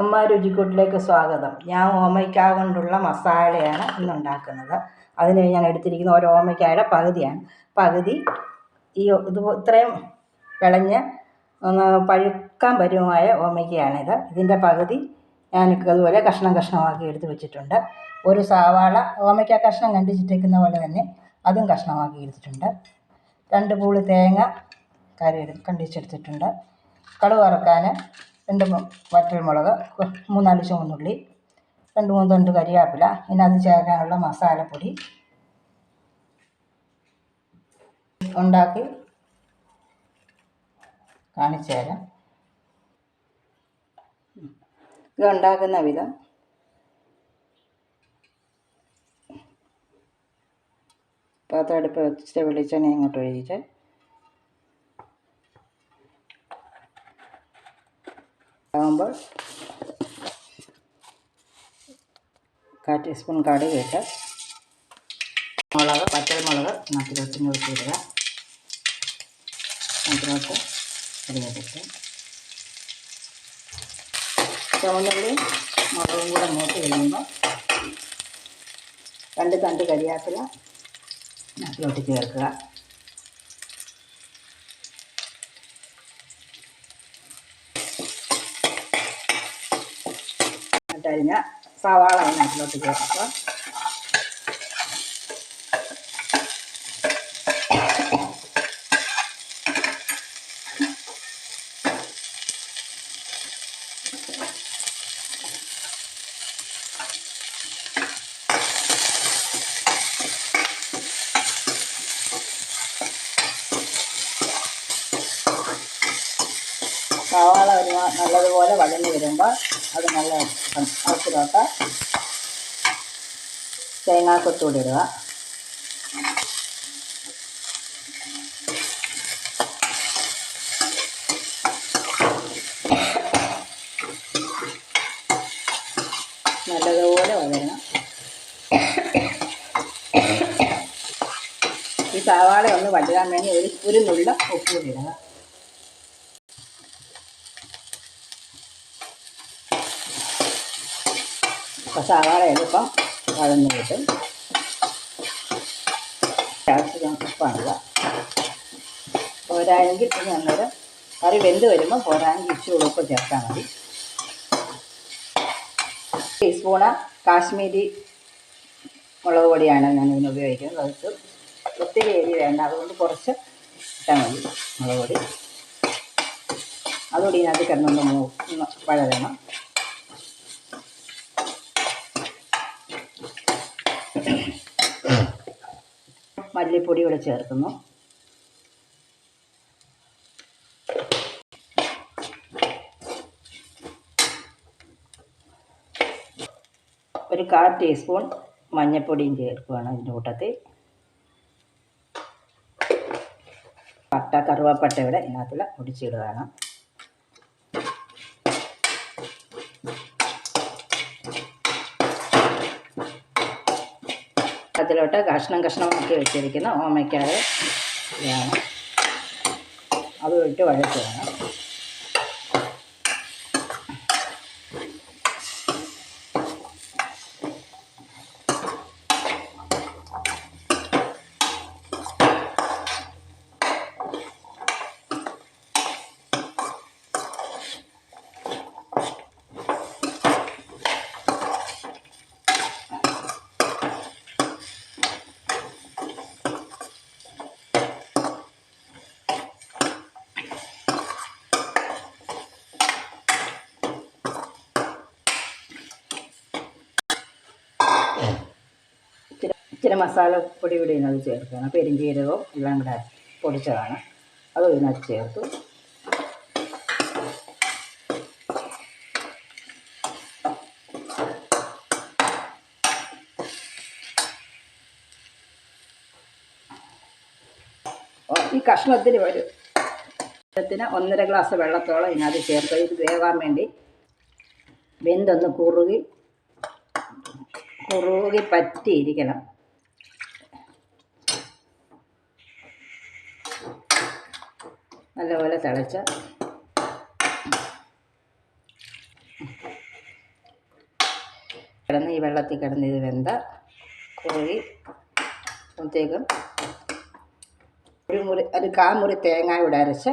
അമ്മ രുചിക്കൂട്ടിലേക്ക് സ്വാഗതം. ഞാൻ ഓമയ്ക്ക കൊണ്ടുള്ള മസാലയാണ് ഇന്നുണ്ടാക്കുന്നത്. അതിന് ഞാൻ എടുത്തിരിക്കുന്ന ഒരു ഓമയ്ക്കയുടെ പകുതി ഇത്രയും വിളഞ്ഞ് പഴുക്കാൻ പരുവമായ ഓമയ്ക്കയാണിത്. ഇതിൻ്റെ പകുതി ഞാൻ അതുപോലെ കഷ്ണമാക്കി എടുത്ത് വെച്ചിട്ടുണ്ട്. ഒരു സവാള ഓമയ്ക്ക കഷ്ണം കണ്ടിച്ചിട്ടേക്കുന്ന പോലെ തന്നെ അതും കഷ്ണമാക്കി എടുത്തിട്ടുണ്ട്. 2 പൂള് തേങ്ങ കണ്ടിച്ചെടുത്തിട്ടുണ്ട്. കടുക് വറുക്കാൻ 2 വറ്റൽമുളക്, 3-4 ചുവന്നുള്ളി, 2-3 തണ്ട് കരിവേപ്പില, ഇതിനകത്ത് ചേർക്കാനുള്ള മസാലപ്പൊടി ഉണ്ടാക്കി കാണിച്ചു തരാം. ഇത് ഉണ്ടാക്കുന്ന വിധം: പാത്രം അടുപ്പ് വെച്ചിട്ട് വെളിച്ചെണ്ണ ഇങ്ങോട്ട് ഒഴിച്ച് ആകുമ്പോൾ 1/4 ടീസ്പൂൺ കടുക് ഇട്ട് പച്ചമുളക് ഇതിനകത്ത് ഇടുക. അതിനകത്ത് കറിവേപ്പില, ചുവന്നുള്ളി മുളകും കൂടെ മൂത്ത് കഴിയുമ്പോൾ 2 തണ്ട് കരിവേപ്പില അതിലോട്ട് ചേർക്കുക. എന്നിട്ടരിഞ്ഞ സവാള അതിനകത്തിലോട്ട് ചേർക്കുക. സവാള നല്ലതുപോലെ വഴഞ്ഞ് വരുമ്പോൾ അത് നല്ല അരച്ചിലോട്ട് തേങ്ങാക്കൊത്തൂടി ഇടുക. നല്ലതുപോലെ വഴരണം. ഈ സവാള ഒന്ന് വഴകാൻ വേണ്ടി ഒരു നുള്ള ഉപ്പ് കൂടി ഇടുക. അപ്പോൾ സവാള എളുപ്പം വഴന്ന് കിട്ടും. ആവശ്യം ഉപ്പാണില്ല. പോരായെങ്കിൽ ഇനി അന്നേരം കറി വെന്ത് വരുമ്പോൾ പോരായെങ്കിൽ ഇച്ചിരി ഉപ്പ് ചേർത്താൽ മതി. ടീസ്പൂണ് കാശ്മീരി മുളക് പൊടിയാണ് ഞാൻ ഇതിന് ഉപയോഗിക്കുന്നത്. അത് ഒത്തിരി എരി വേണ്ട, അതുകൊണ്ട് കുറച്ച് ഇട്ടാൽ മതി മുളക് പൊടി. അതുകൂടി ഇതിനകത്ത് കിടന്നൊന്ന് വഴരണം. മല്ലിപ്പൊടി കൂടെ ചേർക്കുന്നു. ഒരു 1/4 ടീസ്പൂൺ മഞ്ഞൾപ്പൊടിയും ചേർക്കുകയാണ് ഇതിൻ്റെ കൂട്ടത്തിൽ. കറുവാപ്പട്ട ഇവിടെ ഇതിനകത്തിൽ ഒടിച്ചിടുകയാണ്. അതിലോട്ട് കഷ്ണമാക്കി വെച്ചിരിക്കുന്ന ഓമയ്ക്കായ അത് ഇട്ട് വഴറ്റുകയാണ്. ഇച്ചിരി മസാലപ്പൊടി കൂടി ഇതിനകത്ത് ചേർക്കണം. പെരുംജീരകവും എല്ലാം കൂടെ പൊടിച്ചതാണ്, അത് ഇതിനകത്ത് ചേർത്തു. ഈ കഷ്ണത്തിന് 1.5 ഗ്ലാസ് വെള്ളത്തോളം ഇതിനകത്ത് ചേർത്ത് ഇത് വേകാൻ വേണ്ടി വെന്തൊന്ന് കുറുകി പറ്റിയിരിക്കണം. നല്ലപോലെ തിളച്ച് കിടന്ന് ഈ വെള്ളത്തിൽ കിടന്ന് ഇത് വെന്ത കോഴി അപ്പോഴത്തേക്കും ഒരു കാമുറി തേങ്ങ ഇവിടെ അരച്ച്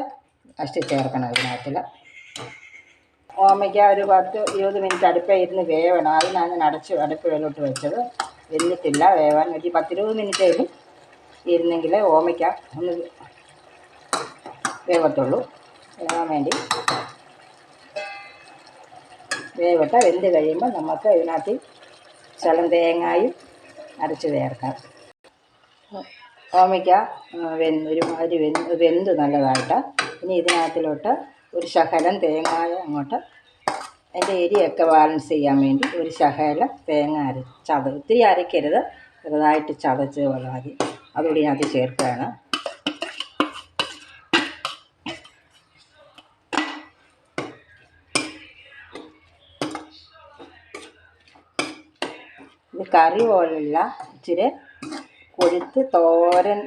അഷ്ടി ചേർക്കണം ഇതിനകത്തിൽ. ഓമയ്ക്ക ഒരു 10-20 മിനിറ്റ് അടുപ്പിൽ ഇരുന്ന് വേവണം. അതിനാണ് ഞാൻ അടുപ്പിലോട്ട് വെച്ചത്. വെന്തിട്ടില്ല, വേവാൻ ഒരു 10-20 മിനിറ്റേലും ഇരുന്നെങ്കിൽ ഓമയ്ക്ക ഒന്ന് വേവത്തുള്ളൂ. വേവാൻ വേണ്ടി വേവട്ടെ. വെന്ത് കഴിയുമ്പോൾ നമുക്ക് ഇതിനകത്ത് ശകലം തേങ്ങായും അരച്ച് ചേർക്കാം. ഓമയ്ക്ക ഒരുമാതിരി വെന്ത് നല്ലതായിട്ട്. ഇനി ഇതിനകത്തിലോട്ട് ഒരു ശകലം തേങ്ങായ അങ്ങോട്ട് അതിൻ്റെ എരിയൊക്കെ ബാലൻസ് ചെയ്യാൻ വേണ്ടി ഒരു ശകലം തേങ്ങ ഒത്തിരി അരയ്ക്കരുത്, ചെറുതായിട്ട് ചതച്ച് പോലെ മതി. അതുകൂടി ഇതിനകത്ത് ചേർക്കുകയാണ്. ഇത് കറി പോലെയുള്ള ഇച്ചിരി കൊഴുത്ത് തോരൻ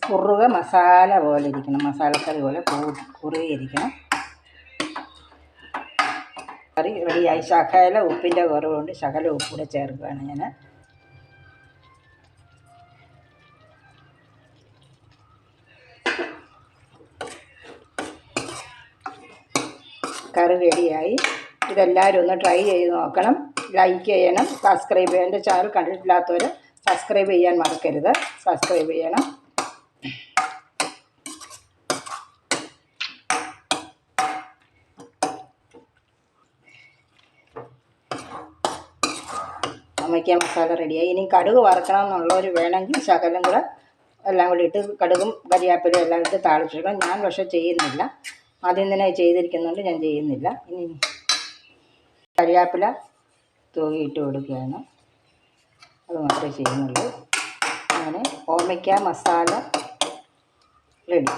കുറുക മസാല പോലെ ഇരിക്കണം. മസാലക്കറി പോലെ കുറുകിയിരിക്കണം. കറി റെഡിയായി. ശകല ഉപ്പിൻ്റെ കുറവുകൊണ്ട് ശകല ഉപ്പ് കൂടെ ചേർക്കുകയാണ് ഞാൻ. കറി റെഡിയായി. ഇതെല്ലാവരും ഒന്ന് ട്രൈ ചെയ്ത് നോക്കണം. ലൈക്ക് ചെയ്യണം, സബ്സ്ക്രൈബ് ചെയ്യണം. എൻ്റെ ചാനൽ കണ്ടിട്ടില്ലാത്തവർ സബ്സ്ക്രൈബ് ചെയ്യാൻ മറക്കരുത്. സബ്സ്ക്രൈബ് ചെയ്യണം. ഓമയ്ക്ക മസാല റെഡിയായി. ഇനി കടുക് വറുക്കണം എന്നുള്ളവർ വേണമെങ്കിൽ ശകലം കൂടെ എല്ലാം കൂടി ഇട്ട് കടുകും കരിയാപ്പിലയും എല്ലാം ഇട്ട് താളിച്ചെടുക്കണം. ഞാൻ പക്ഷേ ചെയ്യുന്നില്ല. ആദ്യം തന്നെ ചെയ്തിരിക്കുന്നുണ്ട്, ഞാൻ ചെയ്യുന്നില്ല. ഇനി കരിയാപ്പില തൂകിയിട്ട് കൊടുക്കുകയാണ്. അത് മാത്രമേ ചെയ്യുന്നുള്ളൂ. അങ്ങനെ ഓമയ്ക്ക മസാല റെഡി.